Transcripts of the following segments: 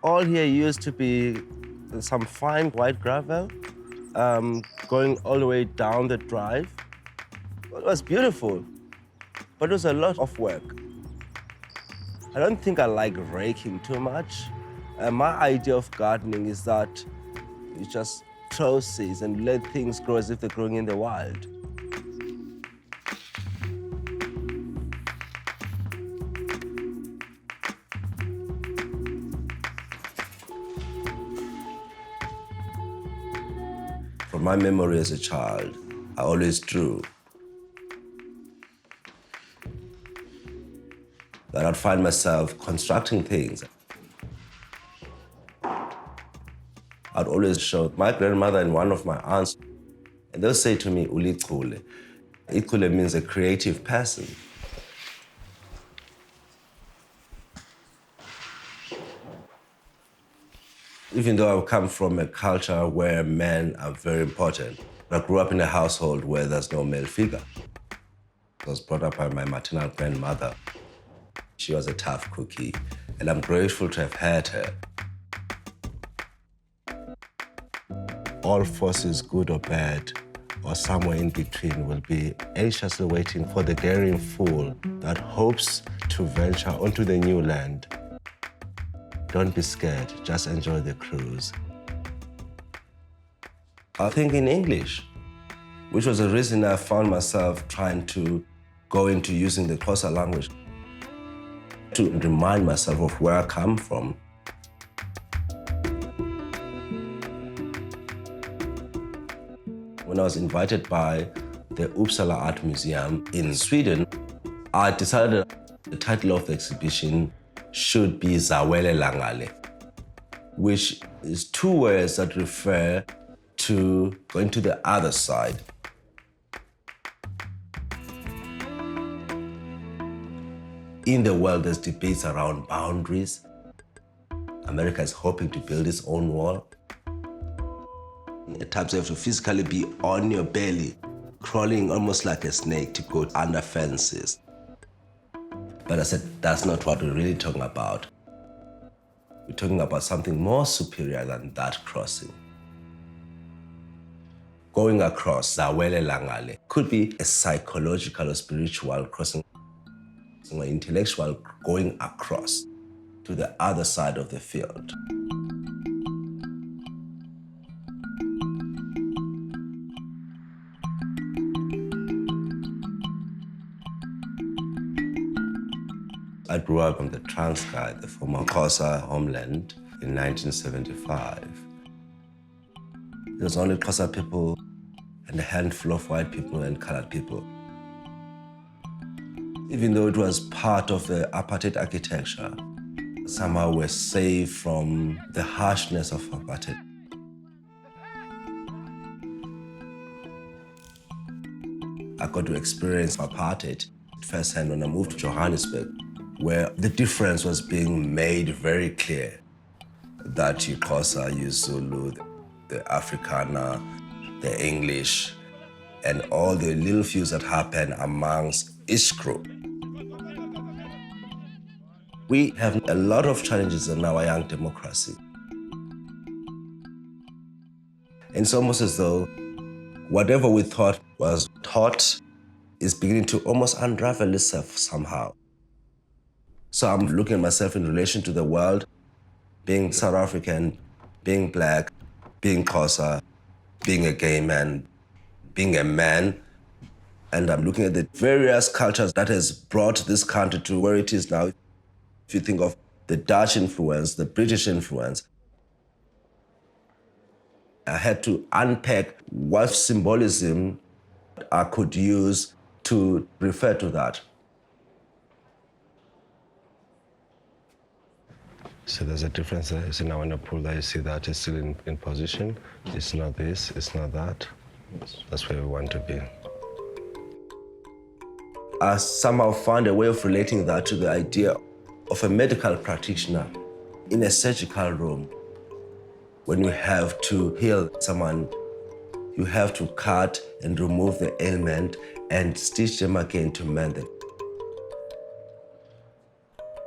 All here used to be some fine white gravel, going all the way down the drive. It was beautiful, but it was a lot of work. I don't think I like raking too much. My idea of gardening is that you just throw seeds and let things grow as if they're growing in the wild. From my memory as a child, I always drew. That I'd find myself constructing things. I'd always show my grandmother and one of my aunts, and they'll say to me, "Ulichule." Ichule means a creative person. Even though I come from a culture where men are very important, I grew up in a household where there's no male figure. I was brought up by my maternal grandmother. She was a tough cookie, and I'm grateful to have had her. All forces, good or bad, or somewhere in between, will be anxiously waiting for the daring fool that hopes to venture onto the new land. Don't be scared, just enjoy the cruise. I think in English, which was the reason I found myself trying to go into using the Xhosa language to remind myself of where I come from. When I was invited by the Uppsala Art Museum in Sweden, I decided the title of the exhibition should be Zawele Langale, which is two words that refer to going to the other side. In the world, there's debates around boundaries. America is hoping to build its own wall. At times, you have to physically be on your belly, crawling almost like a snake to go under fences. But I said, that's not what we're really talking about. We're talking about something more superior than that crossing. Going across Zawele Langale could be a psychological or spiritual crossing, or intellectual going across to the other side of the field. I grew up on the Transkei, the former Xhosa homeland, in 1975. There was only Xhosa people and a handful of white people and colored people. Even though it was part of the apartheid architecture, somehow we're safe from the harshness of apartheid. I got to experience apartheid firsthand when I moved to Johannesburg, where the difference was being made very clear that you Xhosa, you Zulu, the Afrikaner, the English, and all the little feuds that happen amongst each group. We have a lot of challenges in our young democracy. And it's almost as though whatever we thought was taught is beginning to almost unravel itself somehow. So I'm looking at myself in relation to the world, being South African, being black, being Xhosa, being a gay man, being a man, and I'm looking at the various cultures that has brought this country to where it is now. If you think of the Dutch influence, the British influence, I had to unpack what symbolism I could use to refer to that. So there's a difference there. You see now in the pool that you see that it's still in position. It's not this, it's not that. That's where we want to be. I somehow found a way of relating that to the idea of a medical practitioner in a surgical room. When you have to heal someone, you have to cut and remove the ailment and stitch them again to mend them.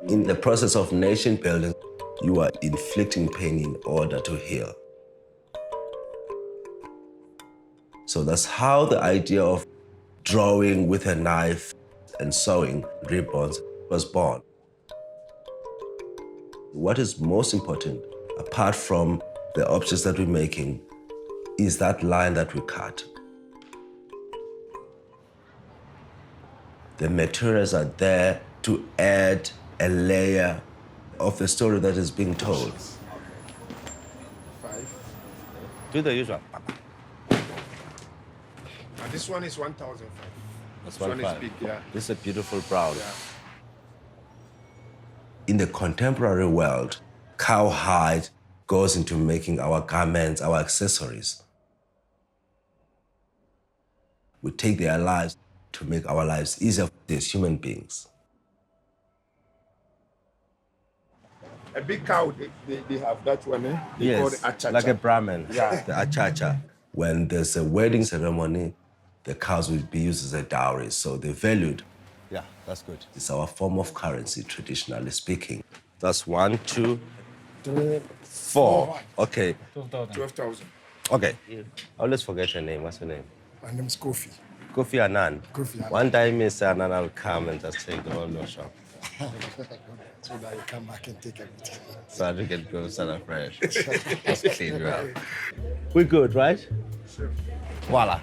In the process of nation building, You are inflicting pain in order to heal. So that's how the idea of drawing with a knife and sewing ribbons was born. What is most important, apart from the objects that we're making, is that line that we cut. The materials are there to add a layer of the story that is being told. 5. Do the usual. This one is 1,005. That's This one is 1,500. big, yeah. This is a beautiful brown. Yeah. In the contemporary world, cowhide goes into making our garments, our accessories. We take their lives to make our lives easier as human beings. A big cow, they have that one, eh? They call it achacha. like a Brahmin, Yeah. the achacha. When there's a wedding ceremony, the cows will be used as a dowry, so they're valued. Yeah, that's good. It's our form of currency, traditionally speaking. That's 1, 2, 3, 4. Okay, 12,000. okay. I always forget your name. What's your name? My name is Kofi. Kofi Annan. Kofi Annan. One time, Mr. Annan will come and just take the whole notion. So that you come back and take everything. So that we can go start afresh. Just clean you up. We're good, right? Sure. Voila.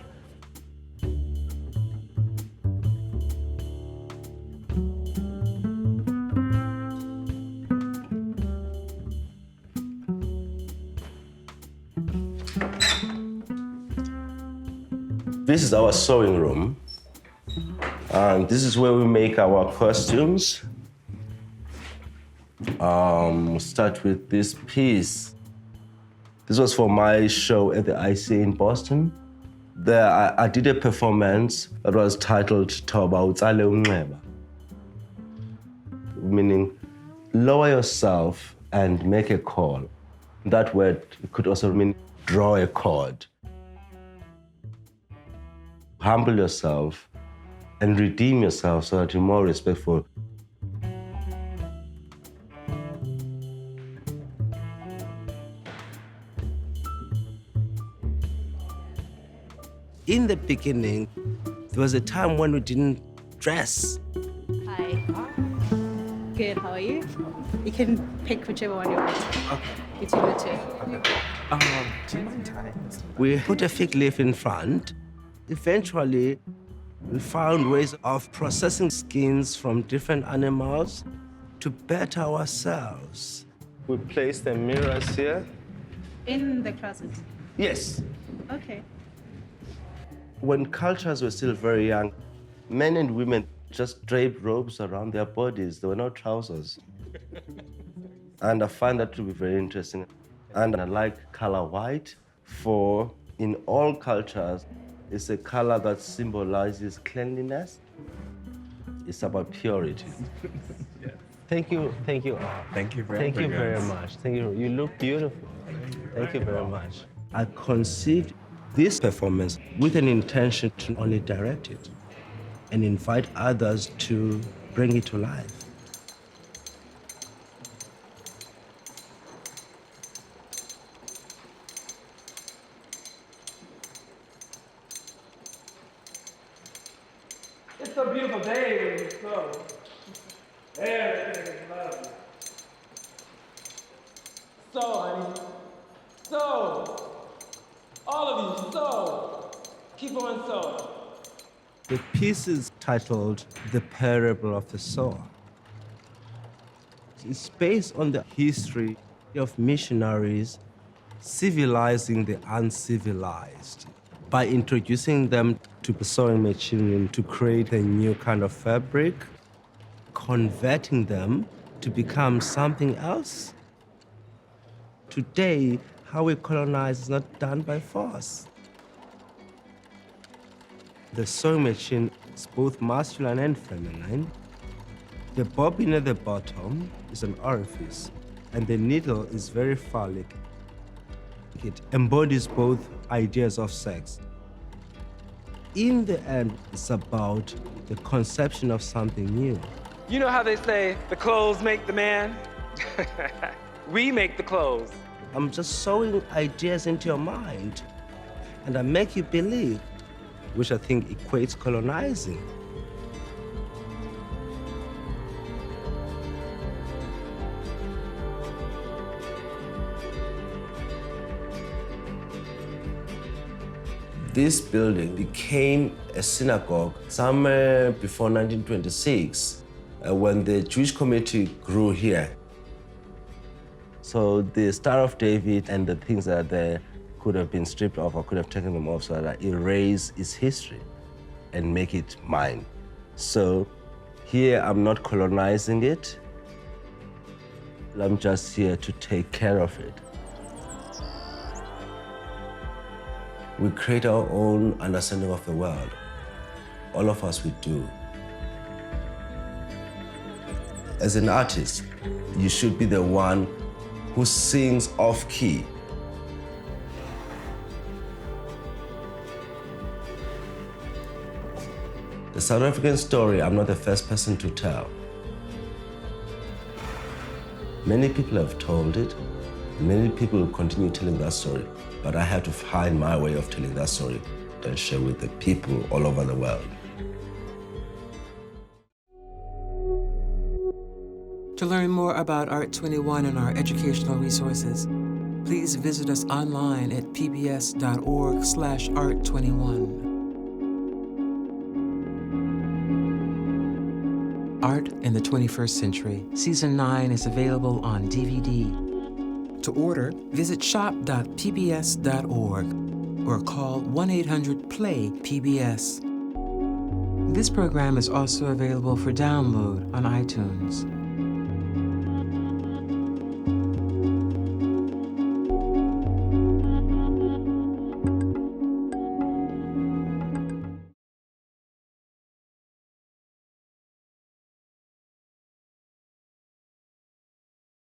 This is our sewing room. This is where we make our costumes. Start with this piece. This was for my show at the ICA in Boston. There, I did a performance that was titled Toba Utsale Unxeba, meaning lower yourself and make a call. That word could also mean draw a chord. Humble yourself and redeem yourself so that you're more respectful. In the beginning, there was a time when we didn't dress. Hi. Good, how are you? You can pick whichever one you want. Okay. Between the two. Do you mind tying? We put a fig leaf in front. Eventually, we found ways of processing skins from different animals to better ourselves. We placed the mirrors here. In the closet. Yes. Okay. When cultures were still very young, men and women just draped robes around their bodies. There were no trousers. And I find that to be very interesting. And I like color white, for in all cultures, it's a color that symbolizes cleanliness. It's about purity. Thank you. Thank you very much. Thank you. You look beautiful. Thank you very much. I conceived this performance with an intention to only direct it and invite others to bring it to life. It's a beautiful day when you sew. Everything is lovely. Sew, honey. Sew. All of you, sew. Keep on sewing. The piece is titled The Parable of the Sower. It's based on the history of missionaries civilizing the uncivilized by introducing them to the sewing machine to create a new kind of fabric, converting them to become something else. Today, how we colonize is not done by force. The sewing machine is both masculine and feminine. The bobbin at the bottom is an orifice, and the needle is very phallic. It embodies both ideas of sex. In the end, it's about the conception of something new. You know how they say the clothes make the man? We make the clothes. I'm just sowing ideas into your mind, and I make you believe, which I think equates colonizing. This building became a synagogue somewhere before 1926 when the Jewish community grew here. So the Star of David and the things that are there could have been stripped off or could have taken them off so that I erase its history and make it mine. So here I'm not colonizing it. I'm just here to take care of it. We create our own understanding of the world. All of us, we do. As an artist, you should be the one who sings off key. The South African story, I'm not the first person to tell. Many people have told it. Many people will continue telling that story, but I have to find my way of telling that story and share with the people all over the world. To learn more about Art21 and our educational resources, please visit us online at pbs.org/art21. Art in the 21st Century, Season 9 is available on DVD. To order, visit shop.pbs.org or call 1-800-PLAY-PBS. This program is also available for download on iTunes.